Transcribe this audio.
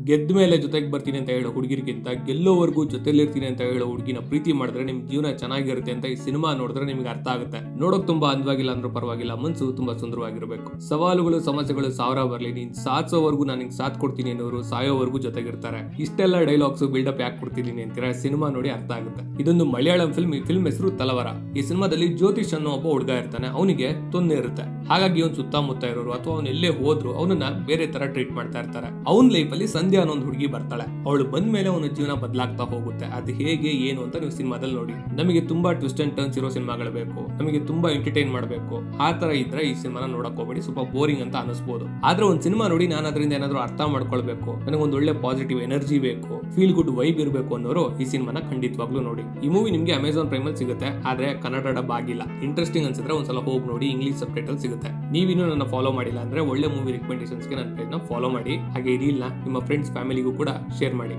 ಗೆದ್ದ ಮೇಲೆ ಜೊತೆಗೆ ಬರ್ತೀನಿ ಅಂತ ಹೇಳೋ ಹುಡುಗಿರಿಗಿಂತ ಗೆಲ್ಲೋವರೆಗೂ ಜೊತೆಲಿರ್ತೀನಿ ಅಂತ ಹೇಳೋ ಹುಡುಗಿನ ಪ್ರೀತಿ ಮಾಡಿದ್ರೆ ನಿಮ್ ಜೀವನ ಚೆನ್ನಾಗಿರುತ್ತೆ ಅಂತ ಈ ಸಿನಿಮಾ ನೋಡಿದ್ರೆ ನಿಮ್ಗೆ ಅರ್ಥ ಆಗುತ್ತೆ. ನೋಡೋಕ್ ತುಂಬಾ ಅಂದವಾಗಿಲ್ಲ ಅಂದ್ರೂ ಪರವಾಗಿಲ್ಲ, ಮನ್ಸು ತುಂಬಾ ಸುಂದರವಾಗಿರ್ಬೇಕು. ಸವಾಲುಗಳು ಸಮಸ್ಯೆಗಳು ಸಾವಿರ ಬರ್ಲಿ, ನೀನ್ ಸಾಧಿಸೋವರೆಗೂ ನಾನು ನಿಂಗೆ ಸಾಥ್ ಕೊಡ್ತೀನಿ ಅನ್ನೋರು ಸಾಯೋವರೆಗೂ ಜೊತೆಗಿರ್ತಾರೆ. ಇಷ್ಟೆಲ್ಲ ಡೈಲಾಗ್ಸ್ ಬಿಲ್ಡಪ್ ಯಾಕೆ ಕೊಡ್ತಿದ್ದೀನಿ ಅಂತೀರಾ? ಸಿನಿಮಾ ನೋಡಿ ಅರ್ಥ ಆಗುತ್ತೆ. ಇದೊಂದು ಮಲಯಾಳಂ ಫಿಲ್ಮ್. ಈ ಫಿಲ್ಮ್ ಹೆಸರು ತಲವರ. ಈ ಸಿನಿಮಾದಲ್ಲಿ ಜ್ಯೋತಿಷ್ ಅನ್ನೋ ಒಬ್ಬ ಹುಡುಗ ಇರ್ತಾನೆ. ಅವನಿಗೆ ತೊಂದರೆ ಇರುತ್ತೆ. ಹಾಗಾಗಿ ಅವ್ನು ಸುತ್ತಮುತ್ತ ಇರೋರು ಅಥವಾ ಅವ್ನು ಎಲ್ಲೇ ಹೋದ್ರು ಅವನನ್ನ ಬೇರೆ ತರ ಟ್ರೀಟ್ ಮಾಡ್ತಾ ಇರ್ತಾರೆ. ಅವನ್ ಲೈಫ್ ಅಲ್ಲಿ ಸಂಧ್ಯಾ ಅನ್ನೋ ಒಂದು ಹುಡುಗಿ ಬರ್ತಾಳೆ. ಅವಳು ಬಂದ ಮೇಲೆ ಅವನ ಜೀವನ ಬದಲಾಗ್ತಾ ಹೋಗುತ್ತೆ. ಅದು ಹೇಗೆ ಏನು ಅಂತ ನೀವು ಸಿನಿಮಾದಲ್ಲಿ ನೋಡಿ. ನಮಗೆ ತುಂಬಾ ಟ್ವಿಸ್ಟ್ ಅಂಡ್ ಟರ್ನ್ಸ್ ಇರೋ ಸಿನಿಮಾಗಳು ಬೇಕು, ನಮಗೆ ತುಂಬಾ ಎಂಟರ್ಟೈನ್ ಮಾಡಬೇಕು. ಆ ತರ ಇದ್ರೆ ಈ ಸಿನಿಮಾನ ನೋಡಕ್ ಹೋಗ್ಬೇಡಿ, ಸ್ವಲ್ಪ ಬೋರಿಂಗ್ ಅಂತ ಅನಿಸ್ಬೋದು. ಆದ್ರೆ ಒಂದು ಸಿನಿಮಾ ನೋಡಿ ನಾನು ಅದರಿಂದ ಏನಾದ್ರು ಅರ್ಥ ಮಾಡ್ಕೊಳ್ಬೇಕು, ನನಗೊಂದು ಒಳ್ಳೆ ಪಾಸಿಟಿವ್ ಎನರ್ಜಿ ಬೇಕು, ಫೀಲ್ ಗುಡ್ ವೈಬ್ ಇರಬೇಕು ಅನ್ನೋರು ಈ ಸಿನಿಮಾನ ಖಂಡಿತವಾಗ್ಲೂ ನೋಡಿ. ಈ ಮೂವಿ ನಿಮ್ಗೆ ಅಮೆಜಾನ್ ಪ್ರೈಮ್ ಅಲ್ಲಿ ಸಿಗುತ್ತೆ, ಆದ್ರೆ ಕನ್ನಡ ಡಬ್ ಆಗಿಲ್ಲ. ಇಂಟ್ರೆಸ್ಟಿಂಗ್ ಅನ್ಸಿದ್ರೆ ಒಂದ್ಸಲ ಹೋಗಿ ನೋಡಿ, ಇಂಗ್ಲಿಷ್ ಸಬ್ ಟೈಟಲ್ ಸಿಗುತ್ತೆ. ನೀವಿನ್ನೂ ನನ್ನ ಫಾಲೋ ಮಾಡಿಲ್ಲ ಅಂದ್ರೆ ಒಳ್ಳೆ ಮೂವಿ ರೆಕಮೆಂಡೇಶನ್ಸ್ಗೆ ನನ್ನ ಪೇಜ್ನ ಫಾಲೋ ಮಾಡಿ. ಹಾಗೆ ಈ ರೀಲ್ನ ನಿಮ್ಮ ಫ್ರೆಂಡ್ಸ್ ಫ್ಯಾಮಿಲಿಗೂ ಕೂಡ ಶೇರ್ ಮಾಡಿ.